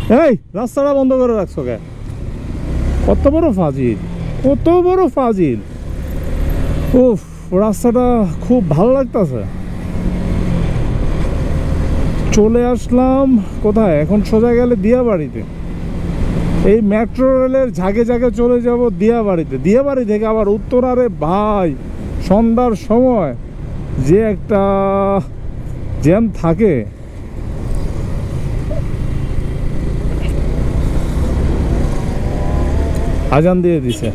এই রাস্তাটা বন্ধ করে রাখছো কে? কত বড় ফাজিল, কত বড় ফাজিল। উফ, রাস্তাটা খুব ভালো লাগতেছে। চলে আসলাম কোথায় এখন? সোজা গেলে দিয়াবাড়িতে। এই মেট্রো রেলের ঝাঁকে ঝাঁকে চলে যাব দিয়াবাড়িতে। দিয়াবাড়ি থেকে আবার উত্তরারে ভাই সন্ধ্যার সময় যে একটা জ্যাম থাকে। আজান দিয়ে দিছে।